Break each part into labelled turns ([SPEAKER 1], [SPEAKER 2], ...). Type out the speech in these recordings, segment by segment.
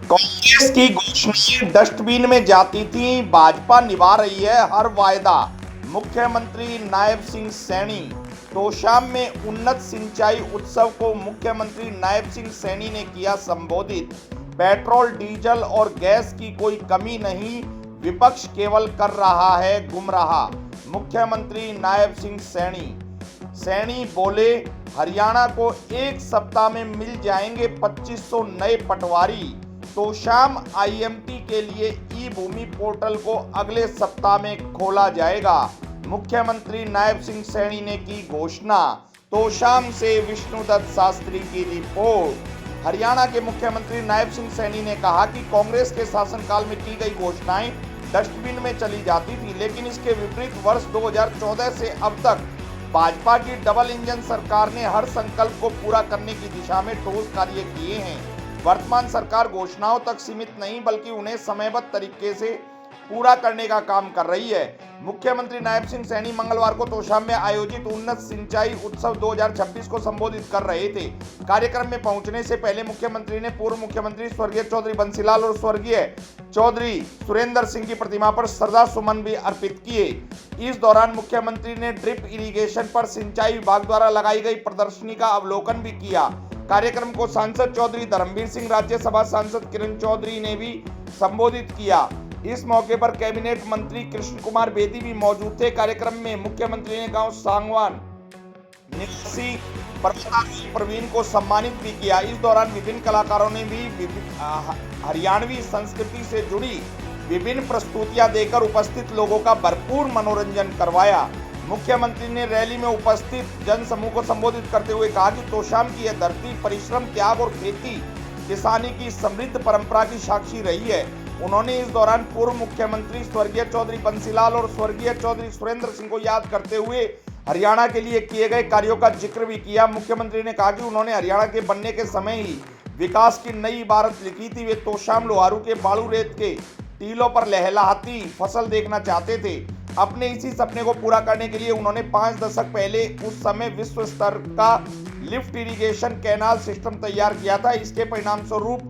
[SPEAKER 1] कांग्रेस की घोषणाएं डस्टबिन में जाती थीं, भाजपा निभा रही है हर वायदा। मुख्यमंत्री नायब सिंह सैनी। तोशाम में उन्नत सिंचाई उत्सव को मुख्यमंत्री नायब सिंह सैनी ने किया संबोधित। पेट्रोल, डीजल और गैस की कोई कमी नहीं, विपक्ष केवल कर रहा है गुमराह। मुख्यमंत्री नायब सिंह सैनी बोले, हरियाणा को एक सप्ताह में मिल जाएंगे 2500 नए पटवारी। तोशाम आईएमटी के लिए ई भूमि पोर्टल को अगले सप्ताह में खोला जाएगा। मुख्यमंत्री नायब सिंह सैनी ने की घोषणा। तोशाम से विष्णुदत्त शास्त्री की रिपोर्ट। हरियाणा के मुख्यमंत्री नायब सिंह सैनी ने कहा कि कांग्रेस के शासनकाल में की गई घोषणाएं डस्टबिन में चली जाती थी, लेकिन इसके विपरीत वर्ष 2014 से अब तक भाजपा की डबल इंजन सरकार ने हर संकल्प को पूरा करने की दिशा में ठोस कार्य किए हैं। वर्तमान सरकार घोषणाओं तक सीमित नहीं बल्कि उन्हें समयबद्ध तरीके से पूरा करने का काम कर रही है। मुख्यमंत्री नायब सिंह सैनी मंगलवार को तोशाम में आयोजित उन्नत सिंचाई उत्सव 2026 को संबोधित कर रहे थे। कार्यक्रम में पहुंचने से पहले मुख्यमंत्री ने पूर्व मुख्यमंत्री स्वर्गीय चौधरी बंसीलाल और स्वर्गीय चौधरी सुरेंद्र सिंह की प्रतिमा पर श्रद्धा सुमन भी अर्पित किए। इस दौरान मुख्यमंत्री ने ड्रिप इरिगेशन पर सिंचाई विभाग द्वारा लगाई गई प्रदर्शनी का अवलोकन भी किया। कार्यक्रम को सांसद चौधरी धर्मवीर सिंह, राज्यसभा सांसद किरण चौधरी ने भी संबोधित किया। इस मौके पर कैबिनेट मंत्री कृष्ण कुमार बेदी भी मौजूद थे। कार्यक्रम में मुख्यमंत्री ने गांव सांगवान निवासी प्रवीण को सम्मानित भी किया। इस दौरान विभिन्न कलाकारों ने भी हरियाणवी संस्कृति से जुड़ी विभिन्न प्रस्तुतियां देकर उपस्थित लोगों का भरपूर मनोरंजन करवाया। मुख्यमंत्री ने रैली में उपस्थित जन समूह को संबोधित करते हुए कहा कि तोशाम की यह धरती परिश्रम, त्याग और खेती किसानी की समृद्ध परंपरा की साक्षी रही है। उन्होंने इस दौरान पूर्व मुख्यमंत्री स्वर्गीय चौधरी बंसीलाल और स्वर्गीय चौधरी सुरेंद्र सिंह को याद करते हुए हरियाणा के लिए किए गए कार्यों का जिक्र भी किया। मुख्यमंत्री ने कहा कि उन्होंने हरियाणा के बनने के समय ही विकास की नई इबारत लिखी थी। वे तोशाम लोहारू के बालू रेत के टीलों पर लहलहाती फसल देखना चाहते थे। अपने इसी सपने को पूरा करने के लिए उन्होंने 5 दशक पहले उस समय विश्व स्तर का लिफ्ट इरिगेशन कैनाल सिस्टम तैयार किया था। इसके परिणाम स्वरूप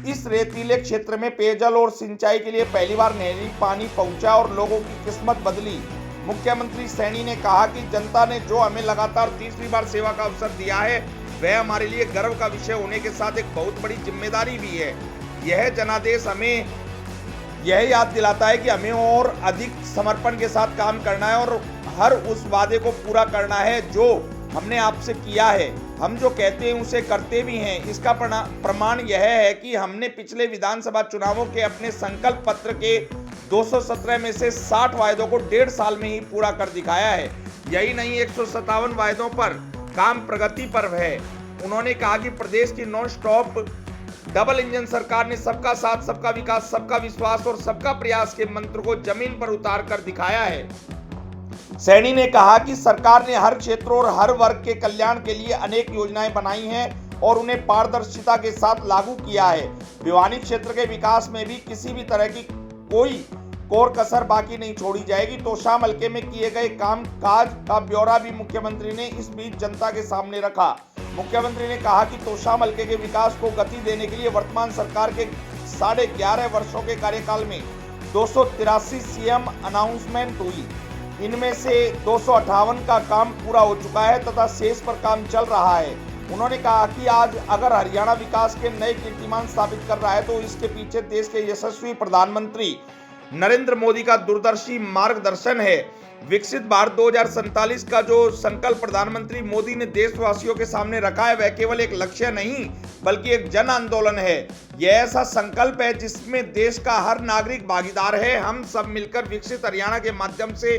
[SPEAKER 1] इस रेतीले क्षेत्र में पेयजल और सिंचाई के लिए पहली बार नहरी पानी पहुंचा और लोगों की किस्मत बदली। मुख्यमंत्री सैनी ने कहा कि जनता ने जो हमें लगातार तीसरी बार सेवा का अवसर दिया है, वह हमारे लिए गर्व का विषय होने के साथ एक बहुत बड़ी जिम्मेदारी भी है। यह जनादेश हमें यह याद दिलाता है कि हमें और अधिक समर्पण के साथ काम करना है और हर उस वादे को पूरा करना है जो हमने आपसे किया है। हम जो कहते हैं उसे करते भी हैं। इसका प्रमाण यह है कि हमने पिछले विधानसभा चुनावों के अपने संकल्प पत्र के 217 में से 60 वायदों को 1.5 साल में ही पूरा कर दिखाया है। यही नहीं, 157 वायदों पर काम प्रगति पर है। उन्होंने कहा कि प्रदेश की नॉन स्टॉप डबल इंजन सरकार ने सबका साथ, सबका विकास, सबका विश्वास और सबका प्रयास के मंत्र को जमीन पर उतार कर दिखाया है। सैनी ने कहा कि सरकार ने हर क्षेत्र और हर वर्ग के कल्याण के लिए अनेक योजनाएं बनाई हैं और उन्हें पारदर्शिता के साथ लागू किया है। भिवानी क्षेत्र के विकास में भी किसी भी तरह की कोई कोर कसर बाकी नहीं छोड़ी जाएगी। तोशाम हल्के में किए गए काम काज का ब्यौरा भी मुख्यमंत्री ने इस बीच जनता के सामने रखा। मुख्यमंत्री ने कहा कि तोशाम हल्के के विकास को गति देने के लिए वर्तमान सरकार के 11.5 वर्षों के कार्यकाल में 283 सीएम अनाउंसमेंट हुई। इनमें से 258 का काम पूरा हो चुका है तथा शेष पर काम चल रहा है। उन्होंने कहा कि आज अगर हरियाणा विकास के नए कीर्तिमान स्थापित कर रहा है तो इसके पीछे देश के यशस्वी प्रधानमंत्री नरेंद्र मोदी का दूरदर्शी मार्गदर्शन है। विकसित भारत 2047 का जो संकल्प प्रधानमंत्री मोदी ने देशवासियों के सामने रखा है, वह केवल एक लक्ष्य नहीं बल्कि एक जन आंदोलन है। यह ऐसा संकल्प है जिसमें देश का हर नागरिक भागीदार है। हम सब मिलकर विकसित हरियाणा के माध्यम से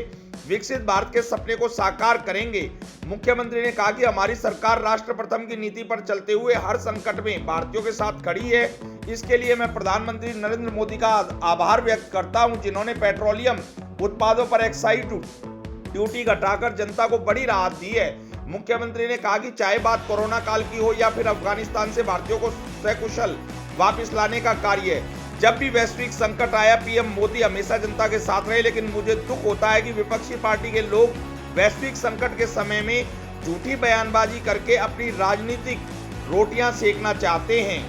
[SPEAKER 1] विकसित भारत के सपने को साकार करेंगे। मुख्यमंत्री ने कहा कि हमारी सरकार राष्ट्र प्रथम की नीति पर चलते हुए हर संकट में भारतीयों के साथ खड़ी है। इसके लिए मैं प्रधानमंत्री नरेंद्र मोदी का आभार व्यक्त करता हूं, जिन्होंने पेट्रोलियम उत्पादों पर एक्साइज ड्यूटी घटाकर जनता को बड़ी राहत दी है। मुख्यमंत्री ने कहा कि चाहे बात कोरोना काल की हो या फिर अफगानिस्तान से भारतीयों को सकुशल वापस लाने का कार्य, जब भी वैश्विक संकट आया पीएम मोदी हमेशा जनता के साथ रहे। लेकिन मुझे दुख होता है कि विपक्षी पार्टी के लोग वैश्विक संकट के समय में झूठी बयानबाजी करके अपनी राजनीतिक रोटियां सेकना चाहते हैं।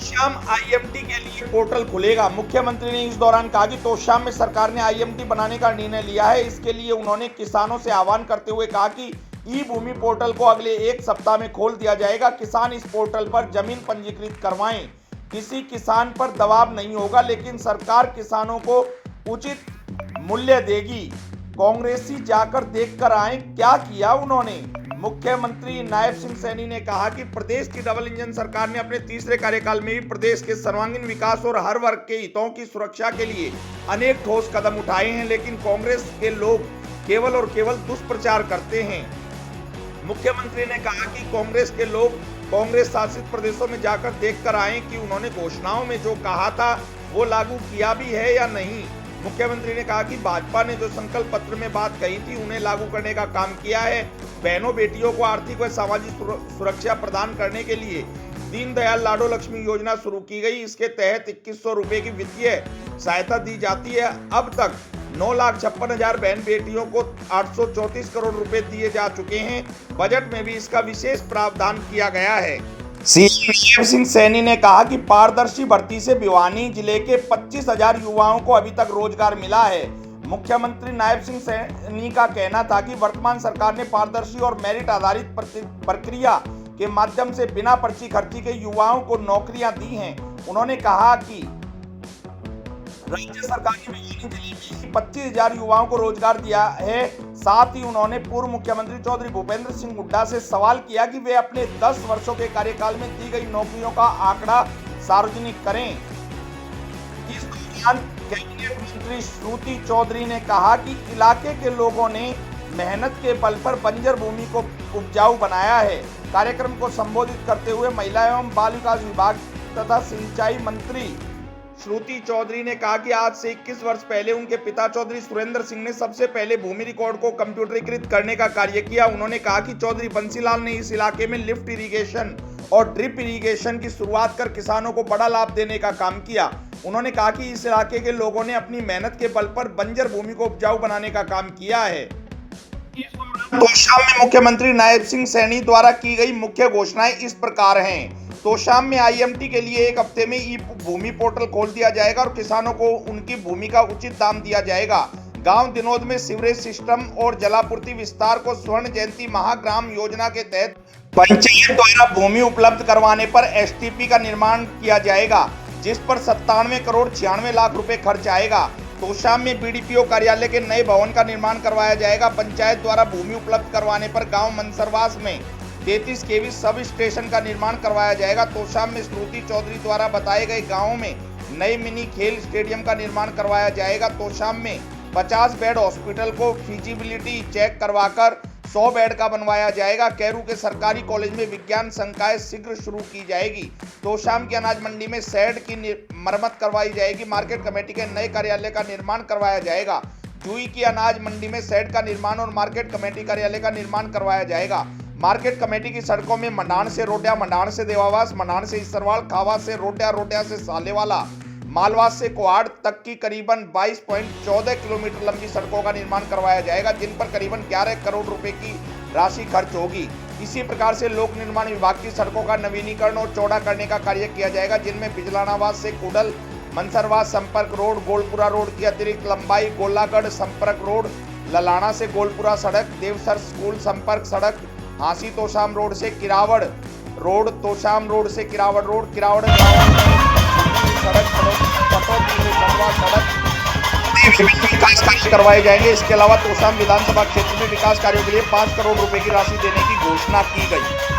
[SPEAKER 1] तोशाम आईएमटी के लिए पोर्टल खुलेगा। मुख्यमंत्री ने इस दौरान कहा कि तोशाम में सरकार ने आईएमटी बनाने का निर्णय लिया है। इसके लिए उन्होंने किसानों से आह्वान करते हुए कहा कि ई भूमि पोर्टल को अगले एक सप्ताह में खोल दिया जाएगा। किसान इस पोर्टल पर जमीन पंजीकृत करवाएं। किसी किसान पर दबाव नहीं होगा, लेकिन सरकार किसानों को उचित मूल्य देगी। कांग्रेसी जाकर देखकर आए क्या किया उन्होंने। मुख्यमंत्री नायब सिंह सैनी ने कहा कि प्रदेश की डबल इंजन सरकार ने अपने तीसरे कार्यकाल में भी प्रदेश के सर्वांगीण विकास और हर वर्ग के हितों की सुरक्षा के लिए अनेक ठोस कदम उठाए हैं, लेकिन कांग्रेस के लोग केवल और केवल दुष्प्रचार करते हैं। मुख्यमंत्री ने कहा कि कांग्रेस के लोग कांग्रेस शासित प्रदेशों में जाकर देखकर आए कि उन्होंने घोषणाओं में जो कहा था वो लागू किया भी है या नहीं। मुख्यमंत्री ने कहा कि भाजपा ने जो संकल्प पत्र में बात कही थी उन्हें लागू करने का काम किया है। बहनों बेटियों को आर्थिक व सामाजिक सुरक्षा प्रदान करने के लिए दीनदयाल लाडो लक्ष्मी योजना शुरू की गई। इसके तहत 2100 रुपए की वित्तीय सहायता दी जाती है। अब तक 9,56,000 बहन बेटियों को 834 करोड़ रुपए दिए जा चुके हैं। बजट में भी इसका विशेष प्रावधान किया गया है। सीएम नायब सिंह सैनी ने कहा कि पारदर्शी भर्ती से भिवानी जिले के 25,000 युवाओं को अभी तक रोजगार मिला है। मुख्यमंत्री नायब सिंह सैनी का कहना था कि वर्तमान सरकार ने पारदर्शी और मेरिट आधारित प्रक्रिया के माध्यम से बिना पर्ची खर्ची के युवाओं को नौकरियां दी हैं। उन्होंने कहा कि राज्य सरकार ने भिवानी जिले में 25,000 युवाओं को रोजगार दिया है। साथ ही उन्होंने पूर्व मुख्यमंत्री चौधरी भूपेंद्र सिंह हुड्डा से सवाल किया कि वे अपने 10 वर्षों के कार्यकाल में दी गई नौकरियों का आंकड़ा सार्वजनिक करें। इस दौरान कैबिनेट मंत्री श्रुति चौधरी ने कहा कि इलाके के लोगों ने मेहनत के बल पर बंजर भूमि को उपजाऊ बनाया है। कार्यक्रम को संबोधित करते हुए महिला एवं बाल विकास विभाग तथा सिंचाई मंत्री श्रुति चौधरी ने कहा कि आज से 21 वर्ष पहले उनके पिता चौधरी सुरेंद्र सिंह ने सबसे पहले भूमि रिकॉर्ड को कंप्यूटरीकृत करने का कार्य किया। उन्होंने कहा कि चौधरी बंसीलाल ने इस इलाके में लिफ्ट इरिगेशन और ड्रिप इरिगेशन की शुरुआत कर किसानों को बड़ा लाभ देने का काम किया। उन्होंने कहा कि इस इलाके के लोगों ने अपनी मेहनत के बल पर बंजर भूमि को उपजाऊ बनाने का काम किया है। तोशाम में मुख्यमंत्री नायब सिंह सैनी द्वारा की गई मुख्य घोषणाएं इस प्रकार हैं। तोशाम में आईएमटी के लिए एक हफ्ते में ई भूमि पोर्टल खोल दिया जाएगा और किसानों को उनकी भूमि का उचित दाम दिया जाएगा। गांव दिनोद में सीवरेज सिस्टम और जलापूर्ति विस्तार को स्वर्ण जयंती महाग्राम योजना के तहत पंचायत द्वारा भूमि उपलब्ध करवाने पर एसटीपी का निर्माण किया जाएगा, जिस पर 97 करोड़ 96 लाख रुपए खर्च आएगा। तोशाम में बीडीपीओ कार्यालय के नए भवन का निर्माण करवाया जाएगा। पंचायत द्वारा भूमि उपलब्ध करवाने पर गांव मनसरवास में 33 केवी सब स्टेशन का निर्माण करवाया जाएगा। तोशाम में श्रुति चौधरी द्वारा बताए गए गांवों में नई मिनी खेल स्टेडियम का निर्माण करवाया जाएगा। तोशाम में 50 बेड हॉस्पिटल को फिजिबिलिटी चेक करवाकर 100 बेड का बनवाया जाएगा। कैरू के सरकारी कॉलेज में विज्ञान संकाय शीघ्र शुरू की जाएगी। तोशाम की अनाज मंडी में शेड की मरम्मत करवाई जाएगी। मार्केट कमेटी के नए कार्यालय का निर्माण करवाया जाएगा। जुई की अनाज मंडी में शेड का निर्माण और मार्केट कमेटी कार्यालय का निर्माण करवाया जाएगा। मार्केट कमेटी की सड़कों में मंडाण से रोटिया, मंडाण से देवावास, मंडाण से इसरवाल, खावा से रोटिया, रोटिया से सालेवाला, मालवास से कोहाड़ तक की करीबन 22.14 किलोमीटर लंबी सड़कों का निर्माण करवाया जाएगा, जिन पर करीबन 11 करोड़ रुपए की राशि खर्च होगी। इसी प्रकार से लोक निर्माण विभाग की सड़कों का नवीनीकरण और चौड़ा करने का कार्य किया जाएगा, जिनमें बिजलानावास से कुडल मनसरवास संपर्क रोड, गोलपुरा रोड की अतिरिक्त लंबाई, गोलागढ़ संपर्क रोड, ललाना से गोलपुरा सड़क, देवसर स्कूल संपर्क सड़क, हांसी तोशाम रोड से किरावड़ रोड, तोशाम रोड से किरावड़ रोड, किरावड़ सड़क, विभिन्न विकास कार्य करवाए जाएंगे। इसके अलावा तोशाम विधानसभा क्षेत्र में विकास कार्यों के लिए 5 करोड़ रुपए की राशि देने की घोषणा की गई।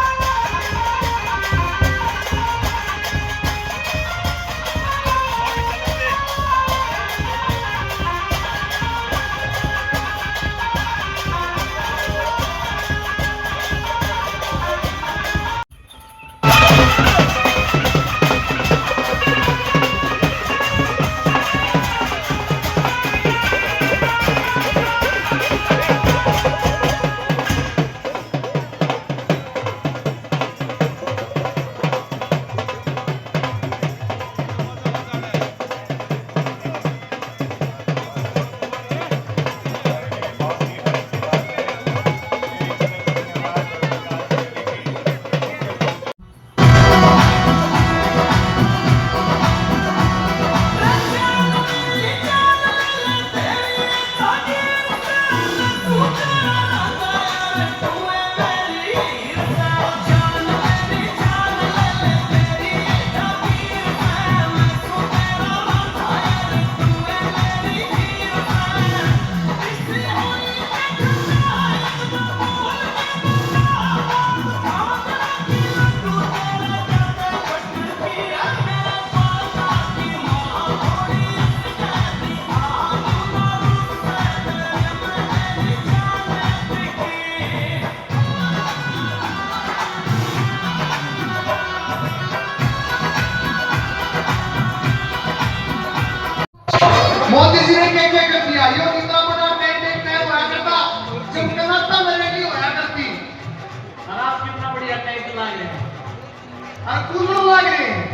[SPEAKER 2] कूलर लग रहे हैं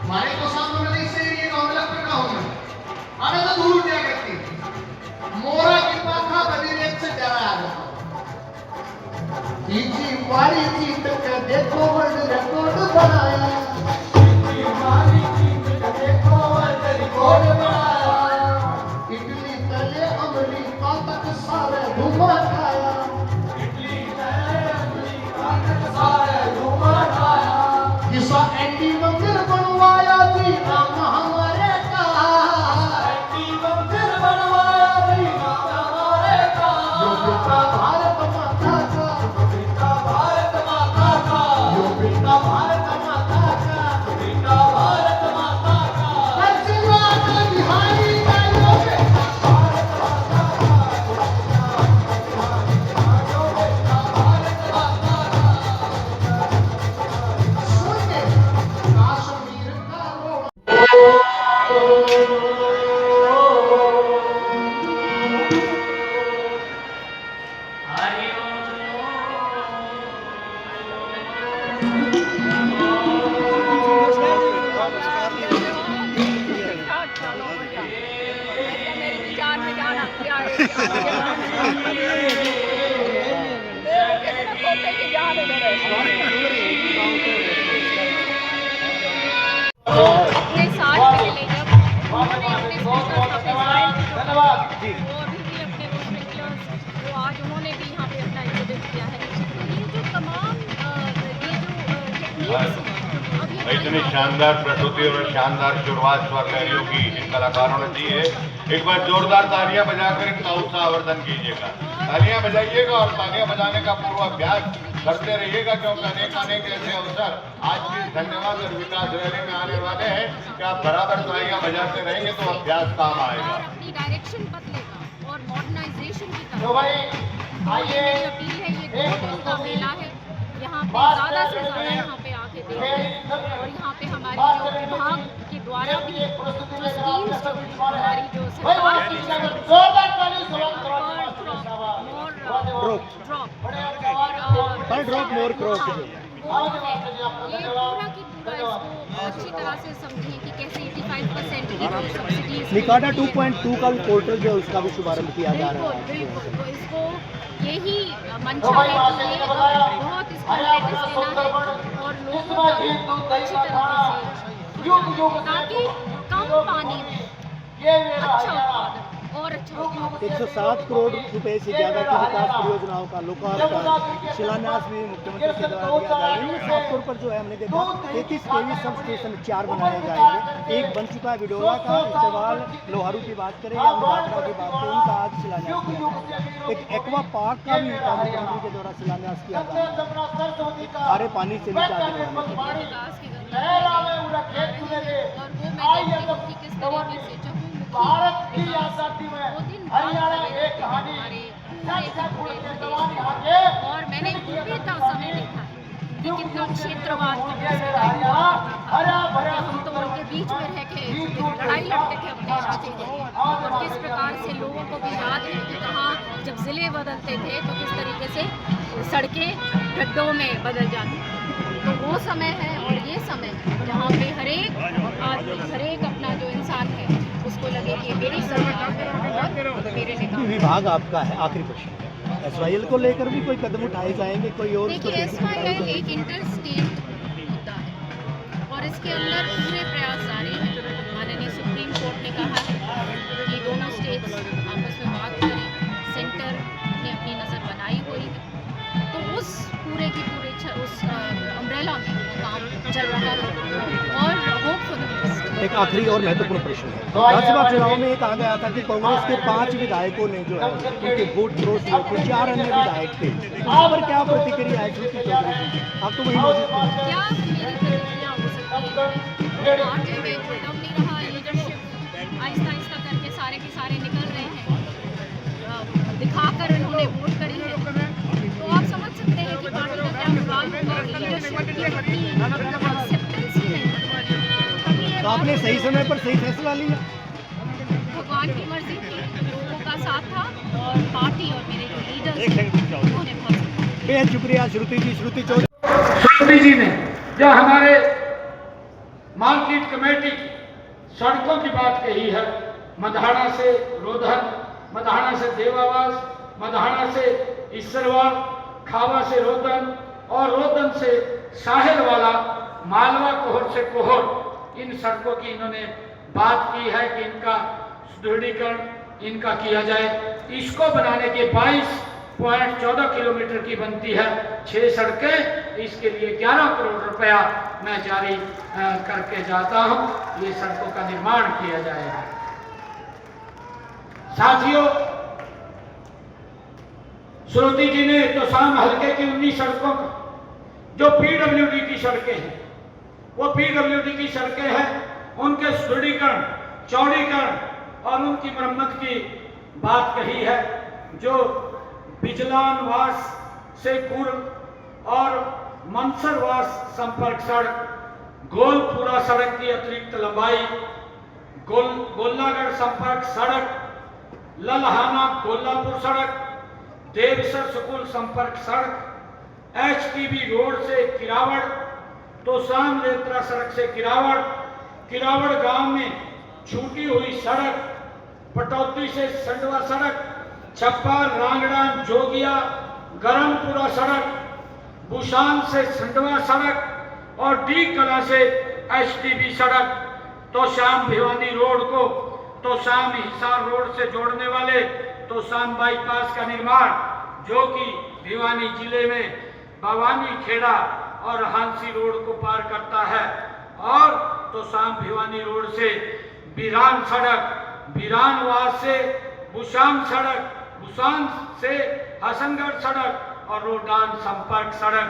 [SPEAKER 2] हमारे तो सामने नहीं से ये मामला पे ना होगा हमें तो दूर क्या करती मोरा की पाखा बदीरेक से डरा आ जाता इसी वाली चीज तक देखो वर्ल्ड रिकॉर्ड बनाया इसी वाली चीज तक देखो वर्ल्ड रिकॉर्ड बनाया इटली तले अमेरिका तक सारे धुआं खाया इटली तले अमेरिका तक सारे धुआं खाया किसा एंटी मंदिर बनवाया जी नाम हमारे का एंटी मंदिर बनवाया जी नाम हमारे का जो पिता भारत माता का जो पिता भारत माता का जो पिता भारत माता का जो पिता भारत माता का अर्जुना का बिहारी गायों पे भारत माता का जो पिता भारत माता का सुने काश्मीर का रोड
[SPEAKER 3] अपने साथ में ले जब उन्होंने अपने स्पीकर्स अपने स्टाइल की जो वो अभी भी अपने वो स्पीकर्स तो आज उन्होंने भी यहाँ पे अपना एग्जिबिट किया है तो ये जो तमाम
[SPEAKER 4] इतनी शानदार प्रस्तुति और शानदार शुरुआत स्वर लहरियों की इन कलाकारों ने दी है। एक बार जोरदार तालियां बजाकर इनका उत्साहवर्धन कीजिएगा। तालियां बजाइएगा और तालियां बजाने का पूर्वाभ्यास करते रहिएगा क्योंकि अनेक अनेक ऐसे अवसर आज की धन्यवाद और विकास रैली में आने वाले हैं कि आप बराबर तालियां बजाते रहेंगे तो अभ्यास काम आएगा
[SPEAKER 3] और अपनी डायरेक्शन बदलेगा और मॉडर्नाइजेशन की
[SPEAKER 2] तो
[SPEAKER 3] तरफ
[SPEAKER 2] भाई आइए
[SPEAKER 3] मेरी अपील है ये 2 दिन का मेला है यहाँ पे ज़्यादा से ज़्यादा यहाँ पे आके देखें और यहाँ पे हमारी जो विभाग के द्वारा भी जो स्कीम्स जो हमारी जो सरकार की
[SPEAKER 2] जोरदार ताली सलाम
[SPEAKER 3] पर ड्रॉप मोर क्रॉप ये पूरा की पूरा इसको अच्छी तरह से समझें कि कैसे 85% की जो सब्सिडीज
[SPEAKER 5] निकाडा 2.2 का भी पोर्टल जो है उसका भी शुभारंभ किया जा रहा है।
[SPEAKER 3] बिल्कुल तो इसको यही मंशा है कि ये बहुत इसको लेटेस्ट देना है और लोगों तक अच्छी तरीके से ताकि कम पानी में अच्छा उत्पादन और अच्छा उत्पादन
[SPEAKER 5] 107 करोड़ रुपए से ज्यादा की विकास परियोजनाओं का लोकार्पण शिलान्यास भी मुख्यमंत्री के द्वारा किया जाएगा। इनमें खास तौर पर जो है हमने देखा 33 केवी सब स्टेशन 4 बनाए जाएंगे। एक बन चुका है विडोला का, सवाल लोहारू की बात करें या भाटरा की बात करें उनका आज शिलान्यास किया जाएगा। एक एक्वा पार्क का भी मुख्यमंत्री के द्वारा शिलान्यास किया जाएगा। खारे पानी से निकाल
[SPEAKER 3] विकास के और वो मैं देखती हूँ कि किस तरीके से जब
[SPEAKER 2] भारत की आजादी में हरियाणा एक कहानी
[SPEAKER 3] और मैंने बीता समय देखा है कि कितना क्षेत्रवाद का हम तो उनके बीच में रह के लड़ाई लड़ते थे अपने इलाके के लिए और किस प्रकार से लोगों को भी याद है कि कहाँ जब जिले बदलते थे तो किस तरीके से सड़कें गड्ढों में बदल जाती थी। तो वो समय है और ये समय है जहाँ पे हर एक आदमी हर एक अपना जो इंसान है उसको लगे कि मेरी सरकार है और मेरे लिए काम।
[SPEAKER 5] विभाग आपका है, आखिरी प्रश्न SYL को लेकर भी कोई कदम उठाए जाएंगे कोई और?
[SPEAKER 3] देखिए SYL एक इंटर स्टेट मुद्दा है और इसके अंदर पूरे प्रयास जारी हैं। माननीय सुप्रीम कोर्ट ने कहा है कि दोनों स्टेट्स आपस में बात करें, सेंटर ने अपनी नज़र बनाई हुई है तो उस पूरे की पूरे उस अम्ब्रेला में काम चल रहा है और होप फॉर द बेस्ट।
[SPEAKER 5] एक आखिरी और महत्वपूर्ण प्रश्न है, राज्यसभा चुनाव में कहा गया था कि कांग्रेस के 5 विधायकों ने जो है उनके वोट क्रॉस हुए थे, 4 अन्य विधायक थे। वहाँ पर क्या प्रतिक्रिया है श्रुति चौधरी जी? आप तो वही मौजूद थे।
[SPEAKER 3] क्या मेरी प्रतिक्रिया हो सकती है? पार्टी में दम नहीं रहा, लीडरशिप आहिस्ता आहिस्ता करके सारे के सारे निकल रहे हैं, दिखाकर उन्होंने वोट करी है तो आप समझ सकते हैं कि पार्टी का क्या मुकाम होगा और लीडरशिप की अपनी एक्सेप्टेंस ही नहीं।
[SPEAKER 5] तो आपने सही समय पर सही फैसला लिया?
[SPEAKER 3] भगवान की मर्जी थी, लोगों का साथ था और पार्टी और मेरे जो लीडर्स उन्होंने बहुत
[SPEAKER 5] बेहद शुक्रिया श्रुति जी। श्रुति चौधरी
[SPEAKER 2] श्रुति जी ने
[SPEAKER 6] जो हमारे मार्केट कमेटी की सड़कों की बात कही है, मधाना से रोधन, मधाना से देवावास, मधाना से ईश्वरवाड़, खावा से रोधन और रोधन से साहिल वाला, मालवा कोहर से कोहर, इन सड़कों की इन्होंने बात की है कि इनका सुदृढ़ीकरण इनका किया जाए। इसको बनाने के 22.14 किलोमीटर की बनती है 6 सड़कें। इसके लिए 11 करोड़ रुपया मैं जारी करके जाता हूं। ये सड़कों का निर्माण किया जाएगा। साथियों, श्रुति जी ने तोशाम हल्के की 19 सड़कों का जो पीडब्ल्यूडी की सड़कें हैं, वो पीडब्ल्यूडी की सड़कें हैं, उनके सुदृढ़ीकरण, चौड़ीकरण और उनकी मरम्मत की बात कही है। जो बिजलानवास से पूर्व और मनसरवास संपर्क सड़क, गोलपुरा सड़क की अतिरिक्त लंबाई, गोल्लागढ़ संपर्क सड़क, ललहाना गोल्लापुर सड़क, देवसर स्कूल संपर्क सड़क, एचटीबी रोड से किरावड़, तोशाम रेत्रा सड़क से किरावड़, किरावड़ गांव में छूटी हुई सड़क, पटौती से संडवा सड़क, छप्पा रांगड़ा जोगिया गरमपुरा सड़क, बुशान से संडवा सड़क और डी कला से एचटीबी सड़क, तोशाम भिवानी रोड को तोशाम हिसार रोड से जोड़ने वाले तोशाम बाईपास का निर्माण, जो कि भिवानी जिले में भवानी खेड़ा और हांसी रोड को पार करता है, और तोशाम भिवानी रोड से बिरान सड़क, बिरानवास से बुशान सड़क, बुशान से हसनगढ़ सड़क और रोडान संपर्क सड़क,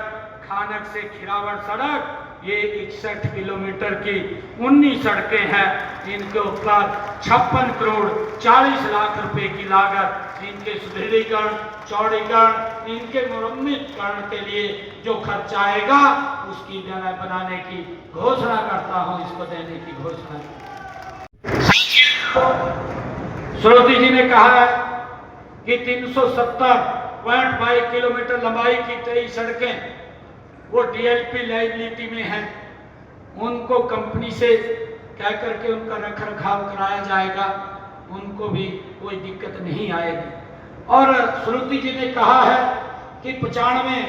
[SPEAKER 6] खानक से खिरावड़ सड़क, ये 61 किलोमीटर की 19 सड़कें हैं। इनके ऊपर 56 करोड़ 40 लाख रुपए की लागत, इनके सुदृढ़ीकरण, चौड़ीकरण, इनके मुरम्मतीकरण के लिए जो खर्च आएगा उसकी मैं बनाने की घोषणा करता हूं, इसको देने की घोषणा। श्रोती जी ने कहा है कि 370.22 किलोमीटर लंबाई की 23 सड़कें वो डीएलपी लाइबिलिटी में हैं। उनको कंपनी से कह करके उनका रख रखाव कराया जाएगा, उनको भी कोई दिक्कत नहीं आएगी। और श्रुति जी ने कहा है कि 95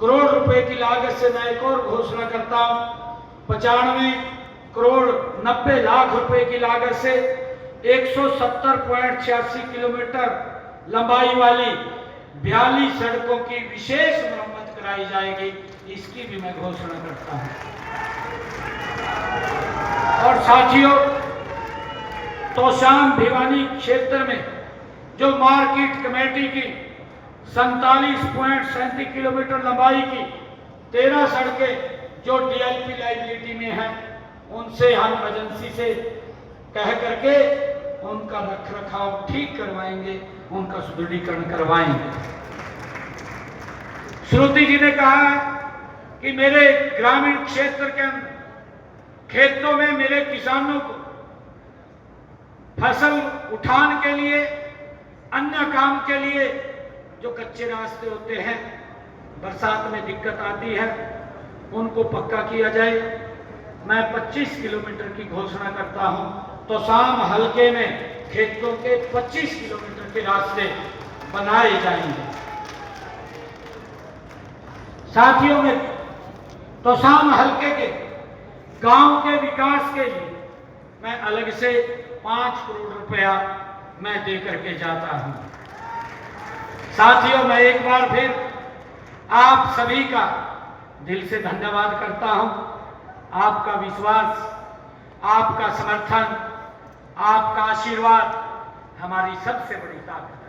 [SPEAKER 6] करोड़ रुपए की लागत से मैं एक और घोषणा करता हूं। 95 करोड़ 90 लाख रुपए की लागत से 170.86 किलोमीटर लंबाई वाली 42 सड़कों की विशेष मरम्मत कराई जाएगी, इसकी भी मैं घोषणा करता हूं। और साथियों, तोशाम भिवानी क्षेत्र में जो मार्केट कमेटी की 47.37 किलोमीटर लंबाई की 13 सड़कें जो डीएलपी लाइबिलिटी में हैं, उनसे हम एजेंसी से कह करके उनका रख रखाव ठीक करवाएंगे, उनका सुदृढ़ीकरण करवाएंगे। श्रुति जी ने कहा कि मेरे ग्रामीण क्षेत्र के अंदर खेतों में मेरे किसानों को फसल उठान के लिए, अन्य काम के लिए जो कच्चे रास्ते होते हैं, बरसात में दिक्कत आती है, उनको पक्का किया जाए। मैं 25 किलोमीटर की घोषणा करता हूं। तोशाम हलके में खेतों के 25 किलोमीटर के रास्ते बनाए जाएंगे। साथियों में तोशाम हलके के गांव के विकास के लिए मैं अलग से 5 करोड़ रुपया मैं दे करके जाता हूं। साथियों, मैं एक बार फिर आप सभी का दिल से धन्यवाद करता हूं। आपका विश्वास, आपका समर्थन, आपका आशीर्वाद हमारी सबसे बड़ी ताकत है।